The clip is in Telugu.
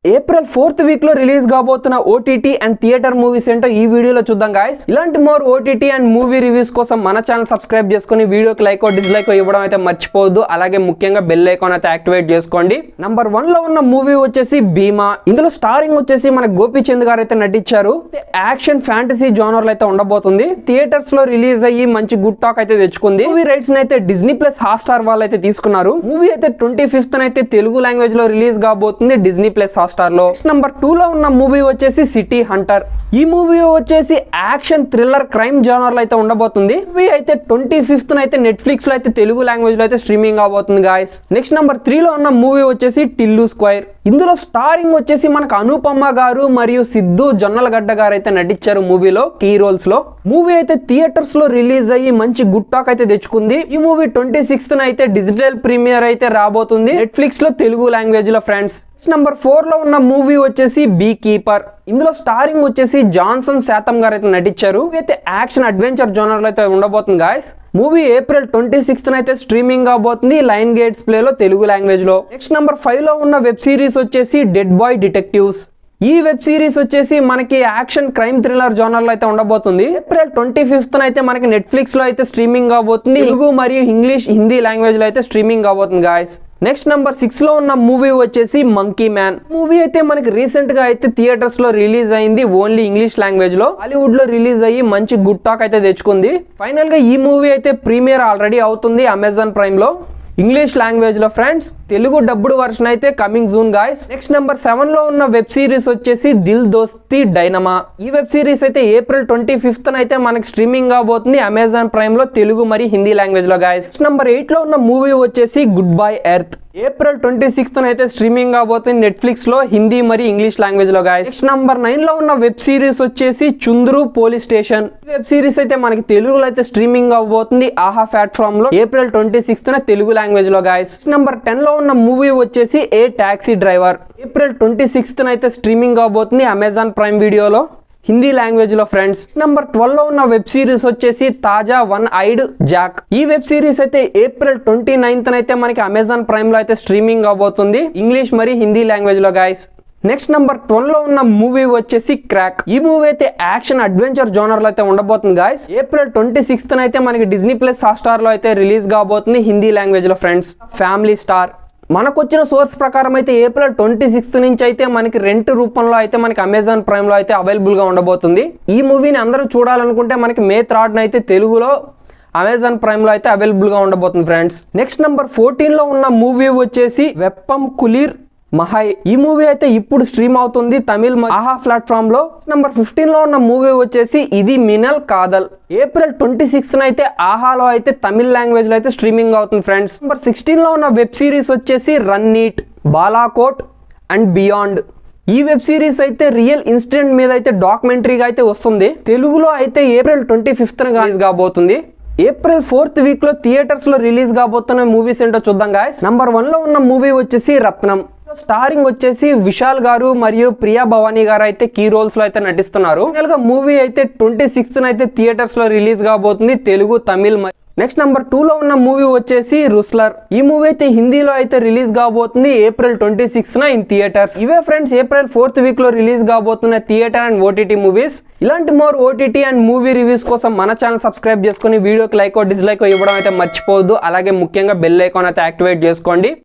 ఏప్రిల్ 4th వీక్ లో రిలీజ్ కాబోతున్న ఓటీటీ అండ్ థియేటర్ మూవీస్ ఏంటో ఈ వీడియోలో చూద్దాం గాయస్. ఇలాంటి more OTT and movie reviews కోసం మన ఛానల్ సబ్స్క్రైబ్ చేసుకుని వీడియోకి లైక్ డిస్లైక్ ఇవ్వడం అయితే మర్చిపోవద్దు. అలాగే ముఖ్యంగా బెల్ ఐకాన్ అయితే యాక్టివేట్ చేసుకోండి. నంబర్ 1 లో ఉన్న మూవీ వచ్చేసి భీమా. ఇందులో స్టారింగ్ వచ్చేసి మన గోపీచంద్ గారు అయితే నటించారు. యాక్షన్ ఫ్యాంటసీ జోనర్ లో అయితే ఉండబోతుంది. థియేటర్స్ లో రిలీజ్ అయ్యి మంచి గుడ్ టాక్ అయితే తెచ్చుకుంది. మూవీ రైట్స్ అయితే డిజ్నీ ప్లస్ హాట్స్టార్ వాళ్ళు అయితే తీసుకున్నారు. మూవీ అయితే 25th అయితే తెలుగు లాంగ్వేజ్ లో రిలీజ్ కాబోతుంది డిజ్నీ ప్లస్ స్టార్ లో. నంబర్ 2 లో ఉన్న మూవీ వచ్చేసి సిటీ హంటర్. ఈ మూవీ వచ్చేసి యాక్షన్ థ్రిల్లర్ క్రైమ్ జోనర్ లో అయితే ఉండబోతుంది. మూవీ అయితే 25th అయితే నెట్ఫ్లిక్స్ లో అయితే తెలుగు లాంగ్వేజ్ లో అయితే స్ట్రీమింగ్ అవబోతుంది గాయస్. నెక్స్ట్ నంబర్ 3 లో ఉన్న మూవీ వచ్చేసి టిల్లు స్క్వేర్. ఇందులో స్టారింగ్ వచ్చేసి మనకు అనుపమ గారు మరియు సిద్ధు జొన్నలగడ్డ గారు అయితే నటించారు మూవీలో కీ రోల్స్ లో. మూవీ అయితే థియేటర్స్ లో రిలీజ్ అయ్యి మంచి గుడ్ టాక్ అయితే తెచ్చుకుంది. ఈ మూవీ 26th అయితే డిజిటల్ ప్రీమియర్ అయితే రాబోతుంది నెట్ఫ్లిక్స్ లో తెలుగు లాంగ్వేజ్ లో ఫ్రెండ్స్. నంబర్ 4 లో ఉన్న మూవీ వచ్చేసి బీ కీపర్. ఇందులో స్టారింగ్ వచ్చేసి జాన్సన్ శాతం గారు అయితే నటించారు. అయితే యాక్షన్ అడ్వెంచర్ జోనర్ లో అయితే ఉండబోతుంది గాయస్. మూవీ ఏప్రిల్ 26th అయితే స్ట్రీమింగ్ అవబోతుంది లైన్ గేట్స్ ప్లే లో తెలుగు లాంగ్వేజ్ లో. నెక్స్ట్ నంబర్ 5 లో ఉన్న వెబ్ సిరీస్ వచ్చేసి డెడ్ బాయ్ డిటెక్టివ్స్. ఈ వెబ్ సిరీస్ వచ్చేసి మనకి యాక్షన్ క్రైమ్ థ్రిల్లర్ జోనర్ లో అయితే ఉండబోతుంది. ఏప్రిల్ 25th అయితే మనకి నెట్ఫ్లిక్స్ లో అయితే స్ట్రీమింగ్ అవబోతుంది. తెలుగు మరియు ఇంగ్లీష్ హిందీ లాంగ్వేజ్ లో అయితే స్ట్రీమింగ్ అవబోతుంది గాయస్. నెక్స్ట్ నంబర్ 6 లో ఉన్న మూవీ వచ్చేసి మంకీ మ్యాన్. మూవీ అయితే మనకి రీసెంట్ గా అయితే థియేటర్స్ లో రిలీజ్ అయింది ఓన్లీ ఇంగ్లీష్ లాంగ్వేజ్ లో. హాలీవుడ్ లో రిలీజ్ అయ్యి మంచి గుడ్ టాక్ అయితే తెచ్చుకుంది. ఫైనల్ గా ఈ మూవీ అయితే ప్రీమియర్ ఆల్రెడీ అవుతుంది అమెజాన్ ప్రైమ్ లో ఇంగ్లీష్ లాంగ్వేజ్ లో ఫ్రెండ్స్. తెలుగు డబ్బుడ్ వర్షన్ అయితే coming June guys. Next number 7 లో ఉన్న వెబ్ సిరీస్ వచ్చేసి దిల్ దోస్తి డైనమా. ఈ వెబ్ సిరీస్ అయితే ఏప్రిల్ 25th అయితే మనకి స్ట్రీమింగ్ అవబోతుంది అమెజాన్ ప్రైమ్ లో తెలుగు మరియు హిందీ లాంగ్వేజ్ లో గాయస్. నెక్స్ట్ నెంబర్ 8 లో ఉన్న మూవీ వచ్చేసి good bye earth. April 26th అయితే స్ట్రీమింగ్ అవబోతుంది నెట్ఫ్లిక్స్ లో హిందీ మరియు ఇంగ్లీష్ లాంగ్వేజ్ లో గాయస్. నెక్స్ట్ నంబర్ 9 లో ఉన్న వెబ్ సిరీస్ వచ్చేసి చుంద్రు పోలీస్ స్టేషన్. వెబ్ సిరీస్ అయితే మనకి తెలుగులో అయితే స్ట్రీమింగ్ అవబోతుంది ఆహా ప్లాట్ఫామ్ లో ఏప్రిల్ 26th తెలుగు లాంగ్వేజ్ లో గాయస్. నంబర్ 10 లో ఉన్న మూవీ వచ్చేసి ఏ టాక్సీ డ్రైవర్. ఏప్రిల్ 26th అయితే స్ట్రీమింగ్ అవబోతుంది అమెజాన్ ప్రైమ్ వీడియోలో హిందీ లాంగ్వేజ్ లో ఫ్రెండ్స్. నంబర్ 12 లో ఉన్న వెబ్ సిరీస్ వచ్చేసి తాజా వన్ ఐడ్ జాక్. ఈ వెబ్ సిరీస్ అయితే ఏప్రిల్ 29th అయితే మనకి అమెజాన్ ప్రైమ్ లో అయితే స్ట్రీమింగ్ అవబోతుంది ఇంగ్లీష్ మరియు హిందీ లాంగ్వేజ్ లో గాయస్. నెక్స్ట్ నంబర్ 12 లో ఉన్న మూవీ వచ్చేసి క్రాక్. ఈ మూవీ అయితే యాక్షన్ అడ్వెంచర్ జోనర్ లో అయితే ఉండబోతుంది గాయస్. ఏప్రిల్ 26th అయితే మనకి డిజ్నీ ప్లస్ హాట్స్టార్ లో అయితే రిలీజ్ కాబోతుంది హిందీ లాంగ్వేజ్ లో ఫ్రెండ్స్. Family star. మనకు వచ్చిన సోర్స్ ప్రకారం అయితే ఏప్రిల్ 26th నుంచి అయితే మనకి రెంట్ రూపంలో అయితే మనకి అమెజాన్ ప్రైమ్ లో అయితే అవైలబుల్ గా ఉండబోతుంది. ఈ మూవీని అందరూ చూడాలనుకుంటే మనకి మే 3rd అయితే తెలుగులో అమెజాన్ ప్రైమ్ లో అయితే అవైలబుల్ గా ఉండబోతుంది ఫ్రెండ్స్. నెక్స్ట్ నంబర్ 14 లో ఉన్న మూవీ వచ్చేసి వెప్పం కులీర్ మహై. ఈ మూవీ అయితే ఇప్పుడు స్ట్రీమ్ అవుతుంది తమిళ్ ఆహా ప్లాట్ఫామ్ లో. నంబర్ 15 లో ఉన్న మూవీ వచ్చేసి ఇది మినల్ కాదల్. ఏప్రిల్ 26th అయితే ఆహాలో అయితే తమిళ్ లాంగ్వేజ్ లో అయితే స్ట్రీమింగ్ అవుతుంది ఫ్రెండ్స్. నంబర్ 16 లో ఉన్న వెబ్ సిరీస్ వచ్చేసి Ranneeti Balakot and beyond. ఈ వెబ్ సిరీస్ అయితే రియల్ ఇన్సిడెంట్ మీద అయితే డాక్యుమెంటరీగా అయితే వస్తుంది. తెలుగులో అయితే ఏప్రిల్ 25th రిలీజ్ కాబోతుంది. ఏప్రిల్ 4th వీక్ లో థియేటర్స్ లో రిలీజ్ కాబోతున్న మూవీస్ ఏంటో చూద్దాం గాయస్. నంబర్ 1 లో ఉన్న మూవీ వచ్చేసి రత్నం. స్టారింగ్ వచ్చేసి విశాల్ గారు మరియు ప్రియా భవానీ గారు అయితే కీ రోల్స్ లో అయితే నటిస్తున్నారు. మూవీ అయితే 26th అయితే థియేటర్స్ లో రిలీజ్ కాబోతుంది తెలుగు తమిళ్. నెక్స్ట్ నంబర్ 2 లో ఉన్న మూవీ వచ్చేసి రుస్లర్. ఈ మూవీ అయితే హిందీలో అయితే రిలీజ్ కాబోతుంది ఏప్రిల్ 26th ఇన్ థియేటర్స్. ఇవే ఫ్రెండ్స్ ఏప్రిల్ 4th వీక్ లో రిలీజ్ కాబోతున్న థియేటర్ అండ్ ఓటీటీ మూవీస్. ఇలాంటి more OTT and movie reviews కోసం మన ఛానల్ సబ్స్క్రైబ్ చేసుకుని వీడియోకి లైక్ డిస్లైక్ ఇవ్వడం అయితే మర్చిపోవద్దు. అలాగే ముఖ్యంగా బెల్ ఐకాన్ అయితే యాక్టివేట్ చేసుకోండి.